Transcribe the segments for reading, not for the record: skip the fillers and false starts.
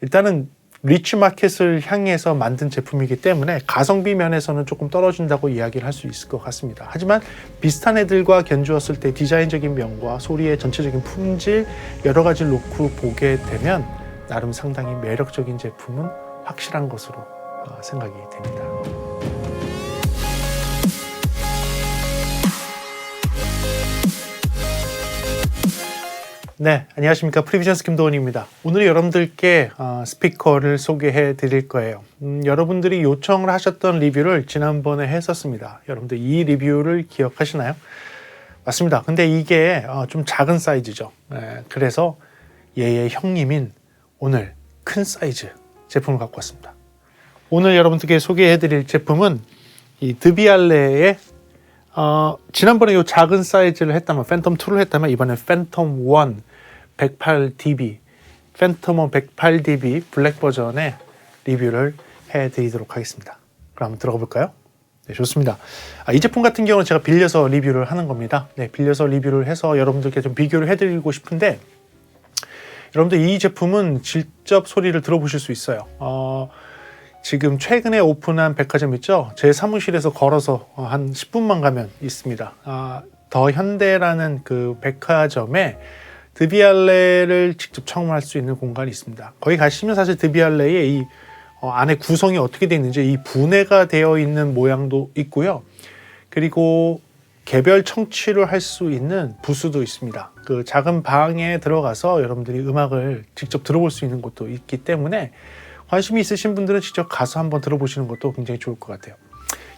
일단은 리치 마켓을 향해서 만든 제품이기 때문에 가성비 면에서는 조금 떨어진다고 이야기를 할 수 있을 것 같습니다. 하지만 비슷한 애들과 견주었을 때 디자인적인 면과 소리의 전체적인 품질 여러 가지를 놓고 보게 되면 나름 상당히 매력적인 제품은 확실한 것으로 생각이 됩니다. 네, 안녕하십니까. 프리비전스 김도원입니다. 오늘 여러분들께 스피커를 소개해 드릴 거예요. 여러분들이 요청을 하셨던 리뷰를 지난번에 했었습니다. 여러분들 이 리뷰를 기억하시나요? 맞습니다. 근데 이게 좀 작은 사이즈죠. 네, 그래서 얘의 형님인 오늘 큰 사이즈 제품을 갖고 왔습니다. 오늘 여러분들께 소개해 드릴 제품은 이 드비알레의 지난번에 이 작은 사이즈를 했다면 팬텀2를 했다면 이번엔 팬텀1 108dB 팬텀1 108dB 블랙 버전의 리뷰를 해드리도록 하겠습니다. 그럼 한번 들어가 볼까요? 네, 좋습니다. 이 제품 같은 경우는 제가 빌려서 리뷰를 하는 겁니다. 네, 빌려서 리뷰를 해서 여러분들께 좀 비교를 해드리고 싶은데 여러분들 이 제품은 직접 소리를 들어보실 수 있어요. 지금 최근에 오픈한 백화점 있죠? 제 사무실에서 걸어서 한 10분만 가면 있습니다. 더 현대라는 그 백화점에 드비알레를 직접 청음할 수 있는 공간이 있습니다. 거기 가시면 사실 드비알레의 이 안에 구성이 어떻게 되어 있는지 이 분해가 되어 있는 모양도 있고요. 그리고 개별 청취를 할 수 있는 부스도 있습니다. 그 작은 방에 들어가서 여러분들이 음악을 직접 들어볼 수 있는 곳도 있기 때문에 관심이 있으신 분들은 직접 가서 한번 들어보시는 것도 굉장히 좋을 것 같아요.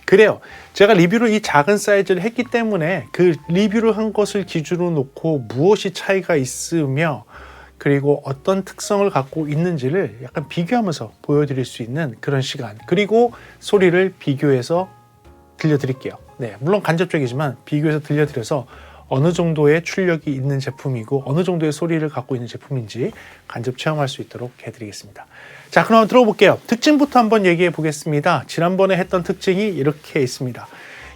그래요. 제가 리뷰를 이 작은 사이즈를 했기 때문에 그 리뷰를 한 것을 기준으로 놓고 무엇이 차이가 있으며 그리고 어떤 특성을 갖고 있는지를 약간 비교하면서 보여드릴 수 있는 그런 시간, 그리고 소리를 비교해서 들려드릴게요. 네, 물론 간접적이지만 비교해서 들려드려서 어느 정도의 출력이 있는 제품이고 어느 정도의 소리를 갖고 있는 제품인지 간접 체험할 수 있도록 해드리겠습니다. 자, 그럼 한번 들어볼게요. 특징부터 한번 얘기해 보겠습니다. 지난번에 했던 특징이 이렇게 있습니다.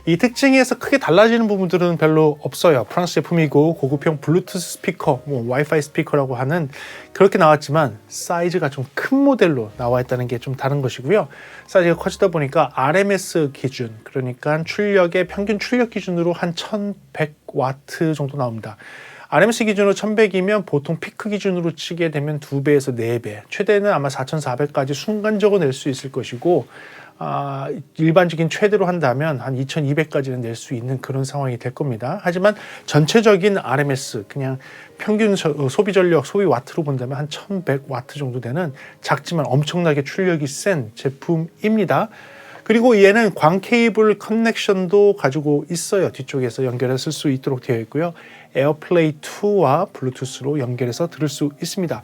이 특징에서 크게 달라지는 부분들은 별로 없어요. 프랑스 제품이고 고급형 블루투스 스피커, 와이파이 스피커라고 하는 그렇게 나왔지만 사이즈가 좀 큰 모델로 나와 있다는 게 좀 다른 것이고요. 사이즈가 커지다 보니까 RMS 기준, 그러니까 출력의 평균 출력 기준으로 한 1100W 정도 나옵니다. RMS 기준으로 1100이면 보통 피크 기준으로 치게 되면 2배에서 4배, 최대는 아마 4400까지 순간적으로 낼 수 있을 것이고 일반적인 최대로 한다면 한 2200까지는 낼 수 있는 그런 상황이 될 겁니다. 하지만 전체적인 RMS, 그냥 평균 소비 전력, 소비 와트로 본다면 한 1100W 정도 되는 작지만 엄청나게 출력이 센 제품입니다. 그리고 얘는 광 케이블 커넥션도 가지고 있어요. 뒤쪽에서 연결해서 쓸 수 있도록 되어 있고요. 에어플레이 2와 블루투스로 연결해서 들을 수 있습니다.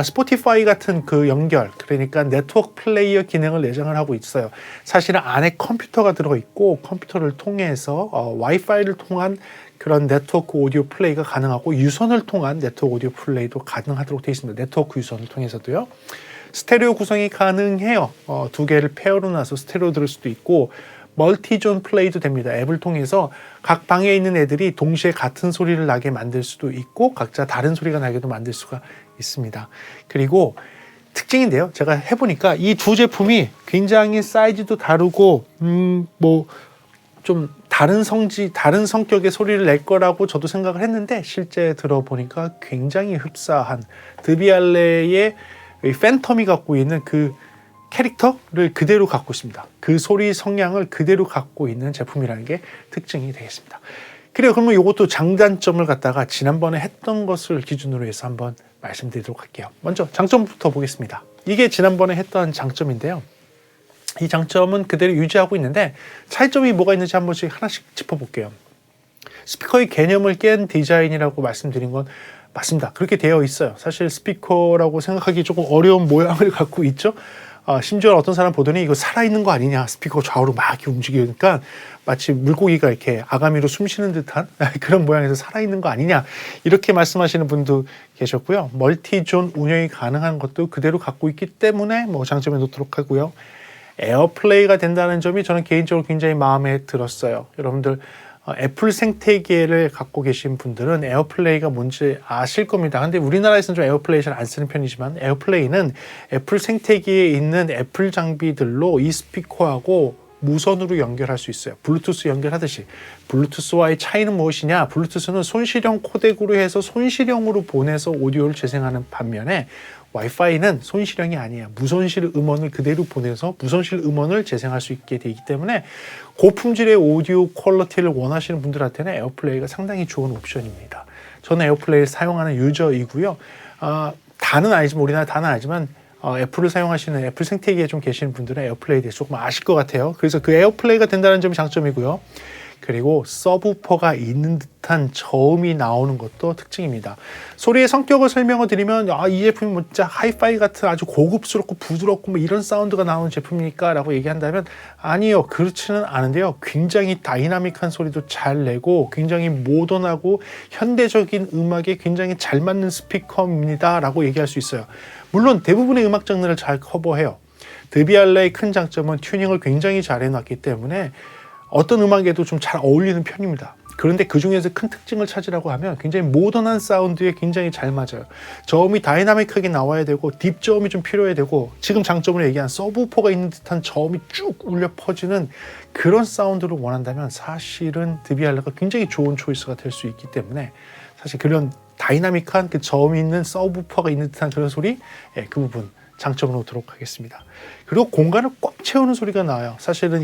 스포티파이 같은 그 연결, 그러니까 네트워크 플레이어 기능을 내장을 하고 있어요. 사실은 안에 컴퓨터가 들어있고 컴퓨터를 통해서 와이파이를 통한 그런 네트워크 오디오 플레이가 가능하고 유선을 통한 네트워크 오디오 플레이도 가능하도록 되어 있습니다. 네트워크 유선을 통해서도요. 스테레오 구성이 가능해요. 두 개를 페어로 놔서 스테레오 들을 수도 있고 멀티존 플레이도 됩니다. 앱을 통해서 각 방에 있는 애들이 동시에 같은 소리를 나게 만들 수도 있고 각자 다른 소리가 나게도 만들 수가 있습니다. 그리고 특징인데요. 제가 해보니까 이 두 제품이 굉장히 사이즈도 다르고 좀 다른 성격의 소리를 낼 거라고 저도 생각을 했는데 실제 들어보니까 굉장히 흡사한 드비알레의 팬텀이 갖고 있는 그 캐릭터를 그대로 갖고 있습니다. 그 소리 성향을 그대로 갖고 있는 제품이라는 게 특징이 되겠습니다. 그래요. 그러면 이것도 장단점을 갖다가 지난번에 했던 것을 기준으로 해서 한번 말씀드리도록 할게요. 먼저 장점부터 보겠습니다. 이게 지난번에 했던 장점인데요. 이 장점은 그대로 유지하고 있는데 차이점이 뭐가 있는지 한 번씩 하나씩 짚어볼게요. 스피커의 개념을 깬 디자인이라고 말씀드린 건 맞습니다. 그렇게 되어 있어요. 사실 스피커라고 생각하기 조금 어려운 모양을 갖고 있죠. 심지어 어떤 사람 보더니 이거 살아있는 거 아니냐, 스피커 좌우로 막 이렇게 움직이니까 마치 물고기가 이렇게 아가미로 숨 쉬는 듯한 그런 모양에서 살아있는 거 아니냐, 이렇게 말씀하시는 분도 계셨고요. 멀티존 운영이 가능한 것도 그대로 갖고 있기 때문에 장점에 놓도록 하고요. 에어플레이가 된다는 점이 저는 개인적으로 굉장히 마음에 들었어요. 여러분들 애플 생태계를 갖고 계신 분들은 에어플레이가 뭔지 아실 겁니다. 근데 우리나라에서는 좀 에어플레이 잘 안 쓰는 편이지만 에어플레이는 애플 생태계에 있는 애플 장비들로 이 스피커하고 무선으로 연결할 수 있어요. 블루투스 연결하듯이. 블루투스와의 차이는 무엇이냐? 블루투스는 손실형 코덱으로 해서 손실형으로 보내서 오디오를 재생하는 반면에 와이파이는 손실형이 아니에요. 무손실 음원을 그대로 보내서 무손실 음원을 재생할 수 있게 되기 때문에 고품질의 오디오 퀄리티를 원하시는 분들한테는 에어플레이가 상당히 좋은 옵션입니다. 저는 에어플레이를 사용하는 유저이고요. 다는 아니지만 우리나라 다는 아니지만 애플을 사용하시는 애플 생태계에 좀 계시는 분들은 에어플레이에 대해서 조금 아실 것 같아요. 그래서 그 에어플레이가 된다는 점이 장점이고요. 그리고 서브우퍼가 있는 듯한 저음이 나오는 것도 특징입니다. 소리의 성격을 설명을 드리면 이 제품이 진짜 하이파이 같은 아주 고급스럽고 부드럽고 뭐 이런 사운드가 나오는 제품입니까? 라고 얘기한다면 아니요. 그렇지는 않은데요. 굉장히 다이나믹한 소리도 잘 내고 굉장히 모던하고 현대적인 음악에 굉장히 잘 맞는 스피커입니다. 라고 얘기할 수 있어요. 물론 대부분의 음악 장르를 잘 커버해요. 드비알레의 큰 장점은 튜닝을 굉장히 잘 해놨기 때문에 어떤 음악에도 좀 잘 어울리는 편입니다. 그런데 그 중에서 큰 특징을 찾으라고 하면 굉장히 모던한 사운드에 굉장히 잘 맞아요. 저음이 다이나믹하게 나와야 되고 딥 저음이 좀 필요해야 되고 지금 장점으로 얘기한 서브우퍼가 있는 듯한 저음이 쭉 울려 퍼지는 그런 사운드를 원한다면 사실은 드비알레가 굉장히 좋은 초이스가 될 수 있기 때문에 사실 그런 다이나믹한 그 저음이 있는 서브우퍼가 있는 듯한 그런 소리, 그 부분 장점으로 두도록 하겠습니다. 그리고 공간을 꽉 채우는 소리가 나와요. 사실은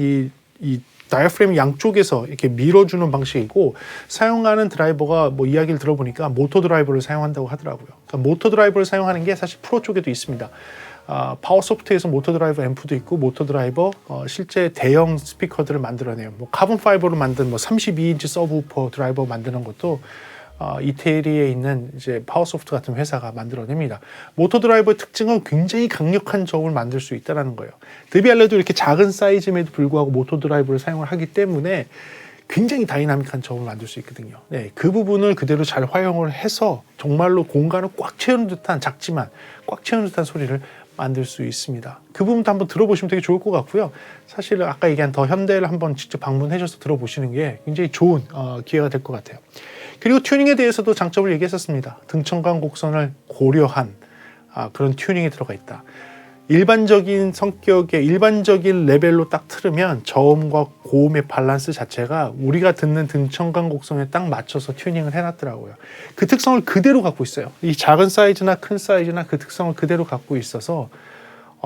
이 다이어프램 양쪽에서 이렇게 밀어주는 방식이고 사용하는 드라이버가 뭐 이야기를 들어보니까 모터 드라이버를 사용한다고 하더라고요. 그러니까 모터 드라이버를 사용하는 게 사실 프로 쪽에도 있습니다. 파워소프트에서 모터 드라이버 앰프도 있고 모터 드라이버 실제 대형 스피커들을 만들어내요. 뭐 카본 파이버로 만든 뭐 32인치 서브우퍼 드라이버 만드는 것도 이태리에 있는 이제 파워소프트 같은 회사가 만들어냅니다. 모터 드라이버의 특징은 굉장히 강력한 저음을 만들 수 있다는 거예요. 드비알레도 이렇게 작은 사이즈임에도 불구하고 모터 드라이버를 사용을 하기 때문에 굉장히 다이나믹한 저음을 만들 수 있거든요. 그 부분을 그대로 잘 활용을 해서 정말로 공간을 꽉 채우는 듯한 작지만 꽉 채우는 듯한 소리를 만들 수 있습니다. 그 부분도 한번 들어보시면 되게 좋을 것 같고요. 사실 아까 얘기한 더 현대를 한번 직접 방문하셔서 들어보시는 게 굉장히 좋은 기회가 될 것 같아요. 그리고 튜닝에 대해서도 장점을 얘기했었습니다. 등청강 곡선을 고려한 그런 튜닝이 들어가 있다. 일반적인 성격의 일반적인 레벨로 딱 틀으면 저음과 고음의 밸런스 자체가 우리가 듣는 등청강 곡선에 딱 맞춰서 튜닝을 해놨더라고요. 그 특성을 그대로 갖고 있어요. 이 작은 사이즈나 큰 사이즈나 그 특성을 그대로 갖고 있어서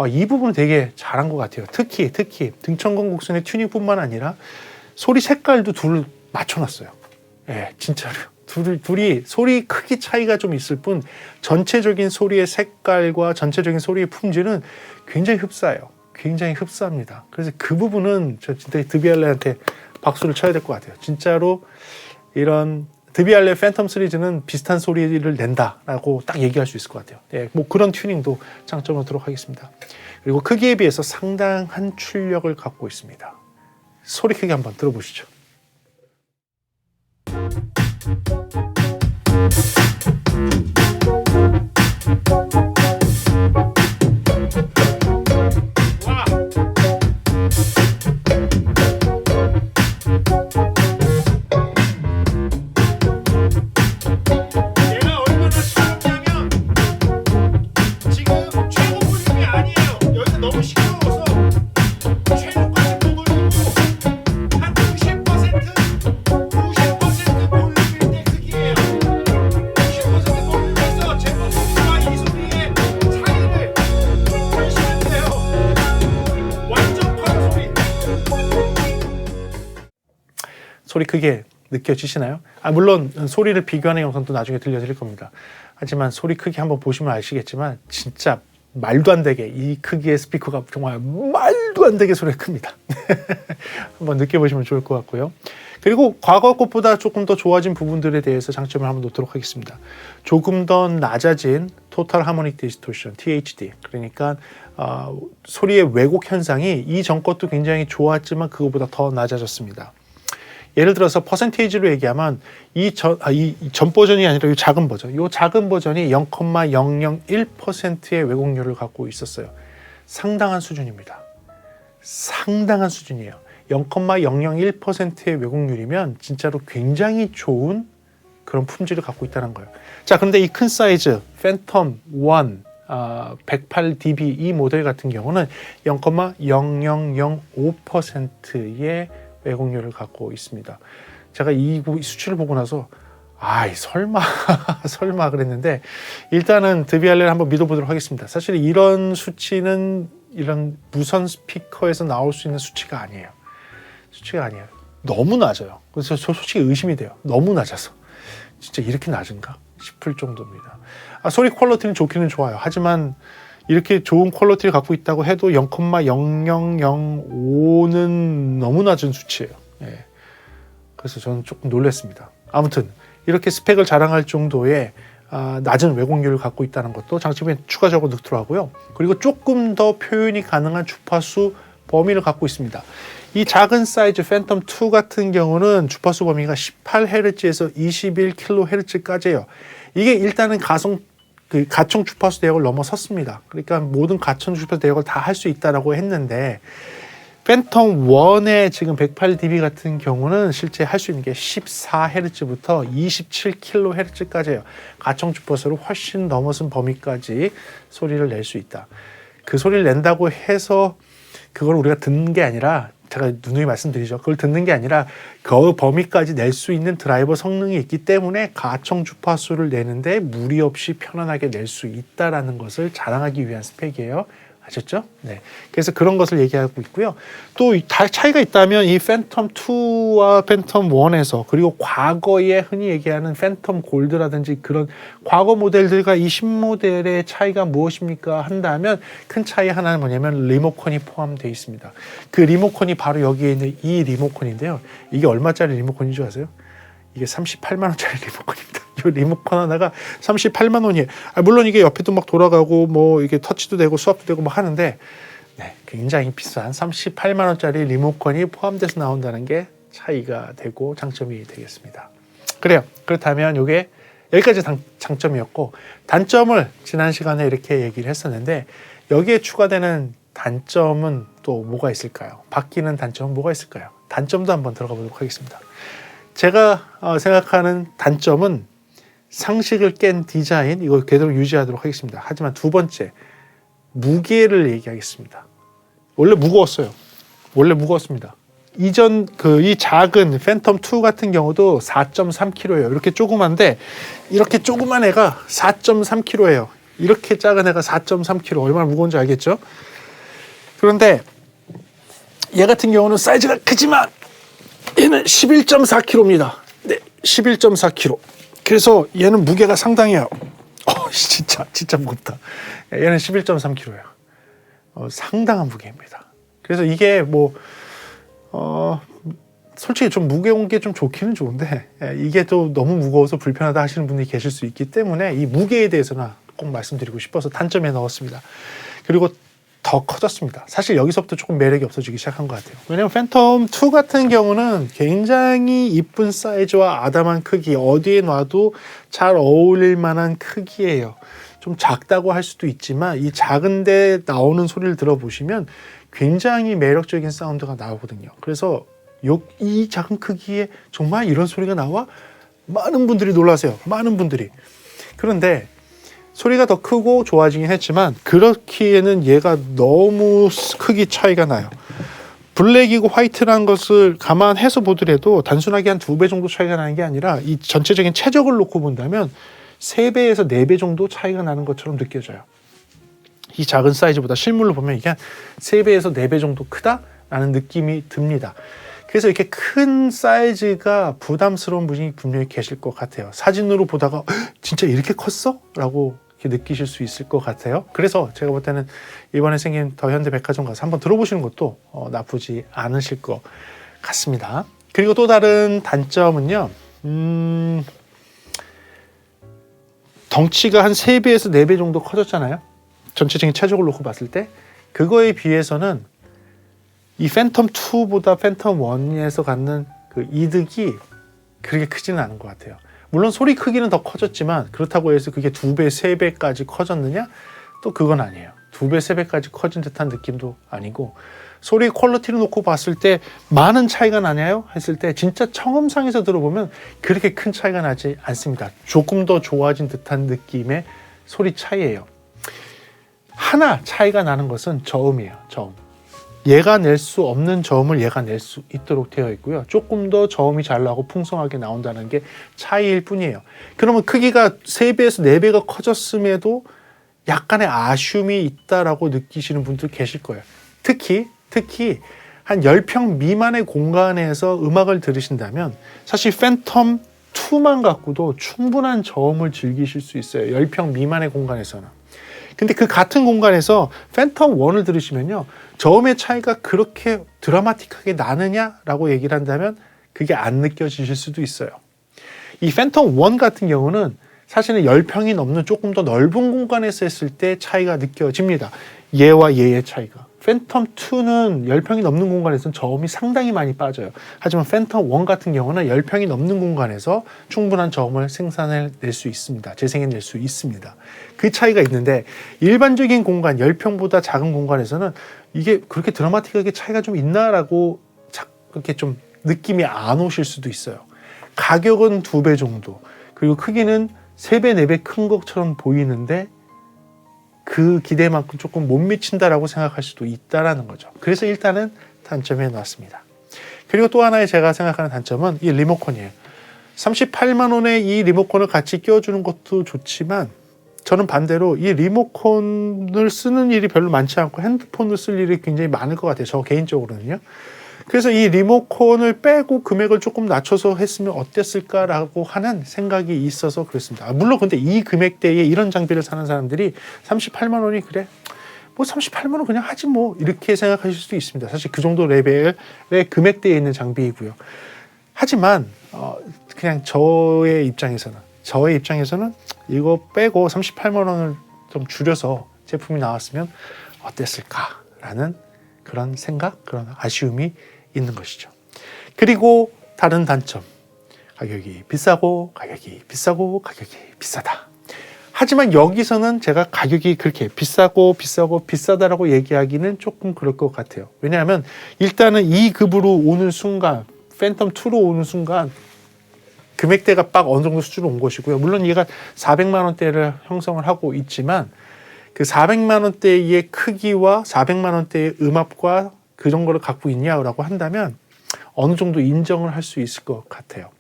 이 부분은 되게 잘한 것 같아요. 특히 등청강 곡선의 튜닝뿐만 아니라 소리 색깔도 둘 맞춰놨어요. 진짜로. 둘이 소리 크기 차이가 좀 있을 뿐 전체적인 소리의 색깔과 전체적인 소리의 품질은 굉장히 흡사해요. 굉장히 흡사합니다. 그래서 그 부분은 저 진짜 드비알레한테 박수를 쳐야 될 것 같아요. 진짜로 이런 드비알레 팬텀 시리즈는 비슷한 소리를 낸다라고 딱 얘기할 수 있을 것 같아요. 뭐 그런 튜닝도 장점으로 하도록 하겠습니다. 그리고 크기에 비해서 상당한 출력을 갖고 있습니다. 소리 크기 한번 들어보시죠. 소리 크게 느껴지시나요? 물론 소리를 비교하는 영상도 나중에 들려드릴 겁니다. 하지만 소리 크기 한번 보시면 아시겠지만 진짜 말도 안 되게 이 크기의 스피커가 정말 말도 안 되게 소리가 큽니다. 한번 느껴보시면 좋을 것 같고요. 그리고 과거 것보다 조금 더 좋아진 부분들에 대해서 장점을 한번 놓도록 하겠습니다. 조금 더 낮아진 토탈 하모닉 디스토션 THD, 그러니까 소리의 왜곡 현상이 이전 것도 굉장히 좋았지만 그거보다 더 낮아졌습니다. 예를 들어서 퍼센테이지로 얘기하면 이 전 버전이 아니라 이 작은 버전, 이 작은 버전이 0,001%의 왜곡률을 갖고 있었어요. 상당한 수준입니다. 상당한 수준이에요. 0,001%의 왜곡률이면 진짜로 굉장히 좋은 그런 품질을 갖고 있다는 거예요. 자, 그런데 이 큰 사이즈 팬텀 1 108dB 이 모델 같은 경우는 0,0005%의 왜곡률을 갖고 있습니다. 제가 이 수치를 보고 나서 설마 설마 그랬는데, 일단은 드비알레를 한번 믿어보도록 하겠습니다. 사실 이런 수치는 이런 무선 스피커에서 나올 수 있는 수치가 아니에요. 너무 낮아요. 그래서 저 솔직히 의심이 돼요. 너무 낮아서 진짜 이렇게 낮은가 싶을 정도입니다. 소리 퀄리티는 좋기는 좋아요. 하지만 이렇게 좋은 퀄리티를 갖고 있다고 해도 0,0005는 너무 낮은 수치예요. 예. 그래서 저는 조금 놀랐습니다. 아무튼 이렇게 스펙을 자랑할 정도의 낮은 왜곡률을 갖고 있다는 것도 장점에 추가적으로 넣더라고요. 그리고 조금 더 표현이 가능한 주파수 범위를 갖고 있습니다. 이 작은 사이즈 팬텀 2 같은 경우는 주파수 범위가 18Hz에서 21kHz까지예요. 이게 일단은 가청 주파수 대역을 넘어섰습니다. 그러니까 모든 가청 주파수 대역을 다 할 수 있다라고 했는데, 팬텀 1의 지금 108dB 같은 경우는 실제 할 수 있는 게 14Hz부터 27kHz까지예요. 가청 주파수를 훨씬 넘어선 범위까지 소리를 낼 수 있다. 그 소리를 낸다고 해서 그걸 우리가 듣는 게 아니라, 제가 누누이 말씀드리죠. 그걸 듣는 게 아니라 그 범위까지 낼 수 있는 드라이버 성능이 있기 때문에 가청 주파수를 내는데 무리 없이 편안하게 낼 수 있다라는 것을 자랑하기 위한 스펙이에요. 아셨죠? 네. 그래서 그런 것을 얘기하고 있고요. 또 차이가 있다면 이 팬텀 2와 팬텀 1에서, 그리고 과거에 흔히 얘기하는 팬텀 골드라든지 그런 과거 모델들과 이 신모델의 차이가 무엇입니까 한다면, 큰 차이 하나는 뭐냐면 리모컨이 포함되어 있습니다. 그 리모컨이 바로 여기에 있는 이 리모컨인데요. 이게 얼마짜리 리모컨인 줄 아세요? 이게 38만 원짜리 리모컨입니다. 이 리모컨 하나가 38만 원이에요. 물론 이게 옆에도 막 돌아가고 뭐 이게 터치도 되고 수압도 되고 막 하는데, 굉장히 비싼 38만 원짜리 리모컨이 포함돼서 나온다는 게 차이가 되고 장점이 되겠습니다. 그래요. 그렇다면 이게 여기까지 장점이었고, 단점을 지난 시간에 이렇게 얘기를 했었는데, 여기에 추가되는 단점은 또 뭐가 있을까요? 바뀌는 단점은 뭐가 있을까요? 단점도 한번 들어가 보도록 하겠습니다. 제가 생각하는 단점은 상식을 깬 디자인, 이거 그대로 유지하도록 하겠습니다. 하지만 두 번째, 무게를 얘기하겠습니다. 원래 무거웠습니다. 이전 이 작은 팬텀 2 같은 경우도 4.3kg예요. 이렇게 조그만데, 이렇게 조그만 애가 4.3kg예요. 이렇게 작은 애가 4.3kg, 얼마나 무거운지 알겠죠? 그런데 얘 같은 경우는 사이즈가 크지만 얘는 11.4kg입니다. 네, 11.4kg. 그래서 얘는 무게가 상당해요. 진짜 무겁다. 얘는 11.3kg예요. 상당한 무게입니다. 그래서 이게 솔직히 좀 무거운 게 좀 좋기는 좋은데, 이게 또 너무 무거워서 불편하다 하시는 분들이 계실 수 있기 때문에 이 무게에 대해서는 꼭 말씀드리고 싶어서 단점에 넣었습니다. 그리고 더 커졌습니다. 사실 여기서부터 조금 매력이 없어지기 시작한 것 같아요. 왜냐면 팬텀 2 같은 경우는 굉장히 이쁜 사이즈와 아담한 크기, 어디에 놔도 잘 어울릴 만한 크기예요. 좀 작다고 할 수도 있지만 이 작은데 나오는 소리를 들어보시면 굉장히 매력적인 사운드가 나오거든요. 그래서 이 작은 크기에 정말 이런 소리가 나와? 많은 분들이 놀라세요. 많은 분들이. 그런데 소리가 더 크고 좋아지긴 했지만 그렇기에는 얘가 너무 크기 차이가 나요. 블랙이고 화이트라는 것을 감안해서 보더라도 단순하게 한 2배 정도 차이가 나는 게 아니라 이 전체적인 최적을 놓고 본다면 3배에서 4배 정도 차이가 나는 것처럼 느껴져요. 이 작은 사이즈보다 실물로 보면 이게 한 3배에서 4배 정도 크다라는 느낌이 듭니다. 그래서 이렇게 큰 사이즈가 부담스러운 분이 분명히 계실 것 같아요. 사진으로 보다가 진짜 이렇게 컸어? 라고 이렇게 느끼실 수 있을 것 같아요. 그래서 제가 볼 때는 이번에 생긴 더 현대백화점 가서 한번 들어보시는 것도 나쁘지 않으실 것 같습니다. 그리고 또 다른 단점은요, 덩치가 한 3배에서 4배 정도 커졌잖아요. 전체적인 체적을 놓고 봤을 때 그거에 비해서는 이 팬텀 2보다 팬텀 1에서 갖는 그 이득이 그렇게 크지는 않은 것 같아요. 물론 소리 크기는 더 커졌지만 그렇다고 해서 그게 2배, 3배까지 커졌느냐? 또 그건 아니에요. 2배, 3배까지 커진 듯한 느낌도 아니고 소리 퀄리티를 놓고 봤을 때 많은 차이가 나냐요? 했을 때 진짜 청음상에서 들어보면 그렇게 큰 차이가 나지 않습니다. 조금 더 좋아진 듯한 느낌의 소리 차이예요. 하나 차이가 나는 것은 저음이에요. 저음. 얘가 낼 수 없는 저음을 얘가 낼 수 있도록 되어 있고요. 조금 더 저음이 잘 나고 풍성하게 나온다는 게 차이일 뿐이에요. 그러면 크기가 3배에서 4배가 커졌음에도 약간의 아쉬움이 있다라고 느끼시는 분들 계실 거예요. 특히 한 10평 미만의 공간에서 음악을 들으신다면 사실 팬텀 2만 갖고도 충분한 저음을 즐기실 수 있어요. 10평 미만의 공간에서는. 근데 그 같은 공간에서 팬텀 1을 들으시면요. 저음의 차이가 그렇게 드라마틱하게 나느냐라고 얘기를 한다면 그게 안 느껴지실 수도 있어요. 이 팬텀 1 같은 경우는 사실은 10평이 넘는 조금 더 넓은 공간에서 했을 때 차이가 느껴집니다. 얘와 얘의 차이가. 팬텀 2는 10평이 넘는 공간에서는 저음이 상당히 많이 빠져요. 하지만 팬텀 1 같은 경우는 10평이 넘는 공간에서 충분한 저음을 생산해낼 수 있습니다. 재생해낼 수 있습니다. 그 차이가 있는데 일반적인 공간, 10평보다 작은 공간에서는 이게 그렇게 드라마틱하게 차이가 좀 있나라고 그렇게 좀 느낌이 안 오실 수도 있어요. 가격은 2배 정도, 그리고 크기는 3배, 4배 큰 것처럼 보이는데 그 기대만큼 조금 못 미친다라고 생각할 수도 있다라는 거죠. 그래서 일단은 단점에 놨습니다. 그리고 또 하나의 제가 생각하는 단점은 이 리모컨이에요. 38만 원에 이 리모컨을 같이 끼워주는 것도 좋지만 저는 반대로 이 리모컨을 쓰는 일이 별로 많지 않고 핸드폰을 쓸 일이 굉장히 많을 것 같아요. 저 개인적으로는요. 그래서 이 리모컨을 빼고 금액을 조금 낮춰서 했으면 어땠을까라고 하는 생각이 있어서 그렇습니다. 물론 근데 이 금액대에 이런 장비를 사는 사람들이 38만 원이 그래? 뭐 38만 원 그냥 하지 뭐 이렇게 생각하실 수도 있습니다. 사실 그 정도 레벨의 금액대에 있는 장비이고요. 하지만 그냥 저의 입장에서는 이거 빼고 38만 원을 좀 줄여서 제품이 나왔으면 어땠을까라는 그런 생각, 그런 아쉬움이 있는 것이죠. 그리고 다른 단점, 가격이 비싸고 비싸다. 하지만 여기서는 제가 가격이 그렇게 비싸다라고 얘기하기는 조금 그럴 것 같아요. 왜냐하면 일단은 이 급으로 오는 순간, 팬텀 2로 오는 순간 금액대가 빡 어느 정도 수준으로 온 것이고요. 물론 얘가 400만 원대를 형성을 하고 있지만 그 400만 원대의 크기와 400만 원대의 음압과 그 정도를 갖고 있냐라고 한다면 어느 정도 인정을 할 수 있을 것 같아요.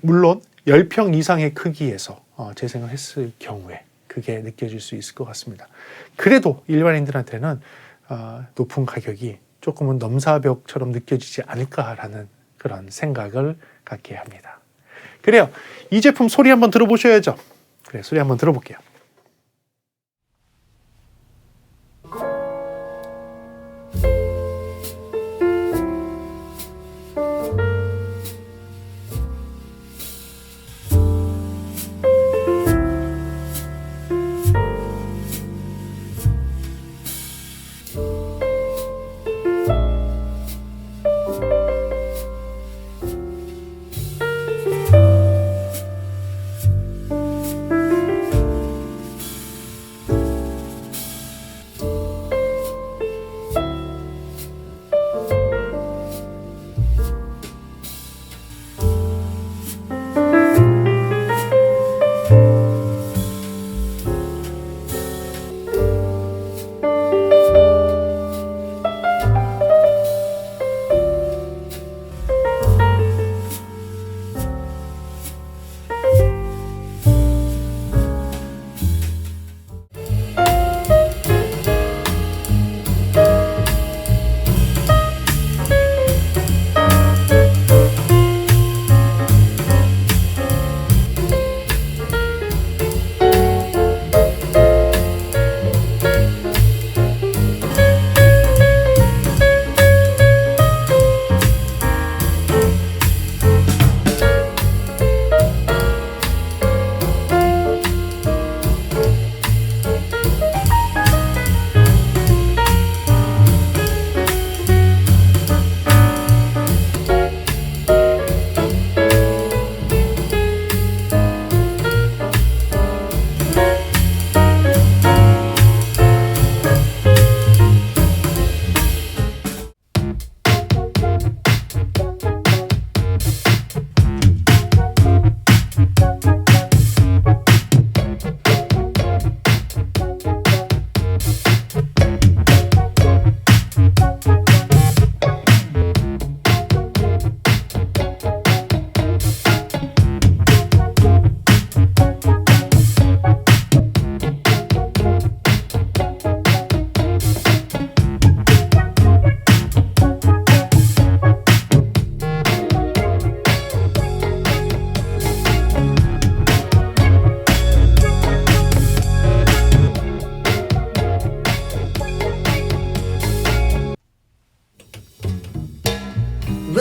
물론 10평 이상의 크기에서 재생을 했을 경우에 그게 느껴질 수 있을 것 같습니다. 그래도 일반인들한테는 높은 가격이 조금은 넘사벽처럼 느껴지지 않을까라는 그런 생각을 갖게 합니다. 그래요. 이 제품 소리 한번 들어보셔야죠. 그래, 소리 한번 들어볼게요.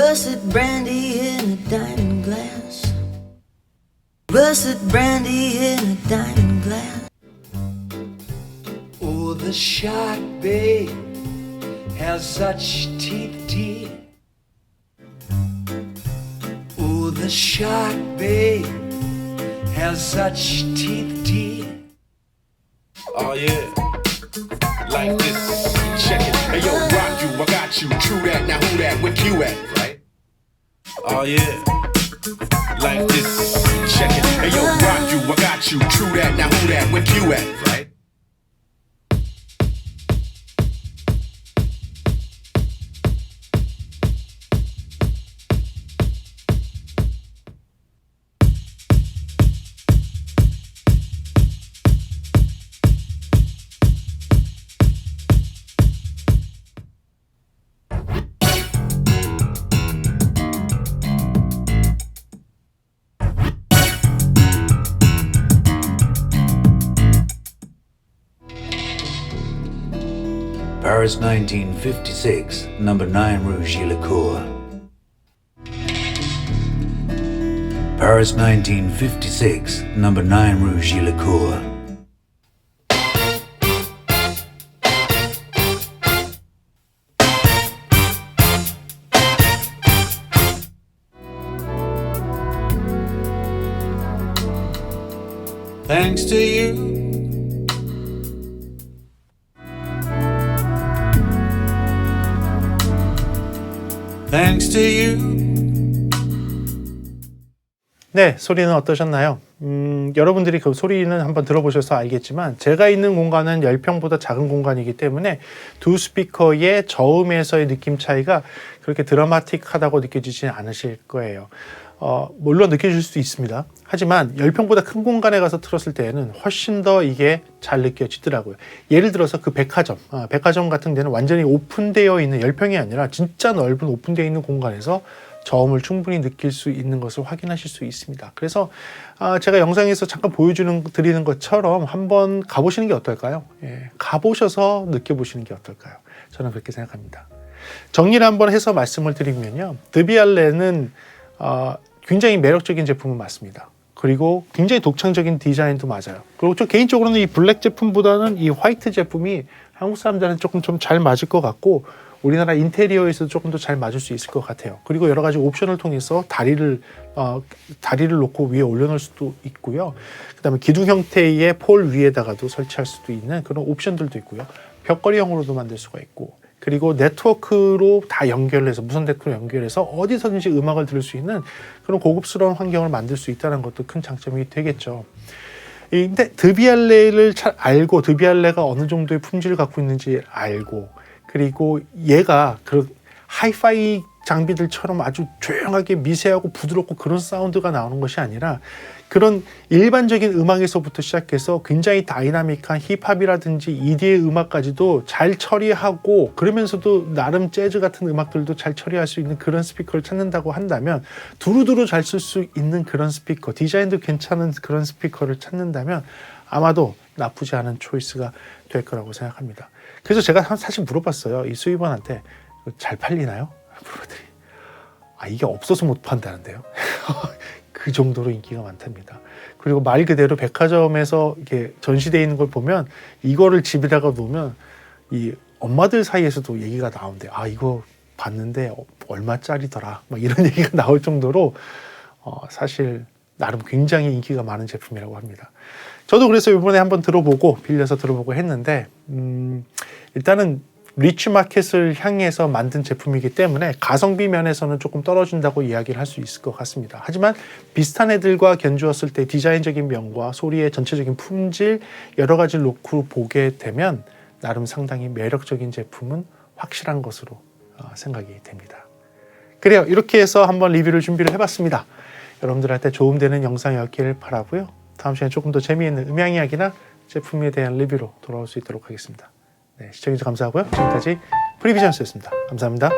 Russet brandy in a diamond glass. Russet brandy in a diamond glass. Oh, the shark, babe, has such teeth, dear. Oh, the shark, babe, has such teeth, dear. Oh yeah, like this. Check it. Hey yo, rock you, I got you. True that. Now who that? Where Q at? Right? Oh yeah, like this. Check it. Hey yo, rock you, I got you. True that. Now who that? Where Q at? Right? Paris 1956, number 9 Rue Gillicourt. Paris 1956, number 9 Rue Gillicourt. Thanks to you. Thanks to you. 네, 소리는 어떠셨나요? 여러분들이 그 소리는 한번 들어보셔서 알겠지만 제가 있는 공간은 10평보다 작은 공간이기 때문에 두 스피커의 저음에서의 느낌 차이가 그렇게 드라마틱하다고 느껴지지 않으실 거예요. 물론 느껴질 수도 있습니다. 하지만 10평보다 큰 공간에 가서 틀었을 때에는 훨씬 더 이게 잘 느껴지더라고요. 예를 들어서 그 백화점 같은 데는 완전히 오픈되어 있는 10평이 아니라 진짜 넓은 오픈되어 있는 공간에서 저음을 충분히 느낄 수 있는 것을 확인하실 수 있습니다. 그래서 제가 영상에서 잠깐 드리는 것처럼 한번 가보시는 게 어떨까요? 예, 가보셔서 느껴보시는 게 어떨까요? 저는 그렇게 생각합니다. 정리를 한번 해서 말씀을 드리면요. 드비알레는 굉장히 매력적인 제품은 맞습니다. 그리고 굉장히 독창적인 디자인도 맞아요. 그리고 저 개인적으로는 이 블랙 제품보다는 이 화이트 제품이 한국 사람들은 조금 좀 잘 맞을 것 같고 우리나라 인테리어에서도 조금 더 잘 맞을 수 있을 것 같아요. 그리고 여러 가지 옵션을 통해서 다리를 놓고 위에 올려놓을 수도 있고요. 그다음에 기둥 형태의 폴 위에다가도 설치할 수도 있는 그런 옵션들도 있고요. 벽걸이형으로도 만들 수가 있고 그리고 네트워크로 다 연결해서 무선 네트워크로 연결해서 어디서든지 음악을 들을 수 있는 그런 고급스러운 환경을 만들 수 있다는 것도 큰 장점이 되겠죠. 근데 드비알레를 잘 알고 드비알레가 어느 정도의 품질을 갖고 있는지 알고 그리고 얘가 그 하이파이 장비들처럼 아주 조용하게 미세하고 부드럽고 그런 사운드가 나오는 것이 아니라 그런 일반적인 음악에서부터 시작해서 굉장히 다이나믹한 힙합이라든지 ED의 음악까지도 잘 처리하고 그러면서도 나름 재즈 같은 음악들도 잘 처리할 수 있는 그런 스피커를 찾는다고 한다면 두루두루 잘 쓸 수 있는 그런 스피커, 디자인도 괜찮은 그런 스피커를 찾는다면 아마도 나쁘지 않은 초이스가 될 거라고 생각합니다. 그래서 제가 사실 물어봤어요. 이 수입원한테 잘 팔리나요? 물어봤더니 이게 없어서 못 판다는데요. 그 정도로 인기가 많답니다. 그리고 말 그대로 백화점에서 이렇게 전시되어 있는 걸 보면 이거를 집에다가 놓으면 이 엄마들 사이에서도 얘기가 나온대요. 이거 봤는데 얼마짜리더라. 막 이런 얘기가 나올 정도로 사실 나름 굉장히 인기가 많은 제품이라고 합니다. 저도 그래서 이번에 한번 빌려서 들어보고 했는데 일단은 리치 마켓을 향해서 만든 제품이기 때문에 가성비 면에서는 조금 떨어진다고 이야기를 할 수 있을 것 같습니다. 하지만 비슷한 애들과 견주었을 때 디자인적인 면과 소리의 전체적인 품질 여러 가지를 놓고 보게 되면 나름 상당히 매력적인 제품은 확실한 것으로 생각이 됩니다. 그래요. 이렇게 해서 한번 리뷰를 준비를 해봤습니다. 여러분들한테 도움되는 영상이었기를 바라고요. 다음 시간에 조금 더 재미있는 음향 이야기나 제품에 대한 리뷰로 돌아올 수 있도록 하겠습니다. 네, 시청해주셔서 감사하고요. 지금까지 프리비전스였습니다. 감사합니다.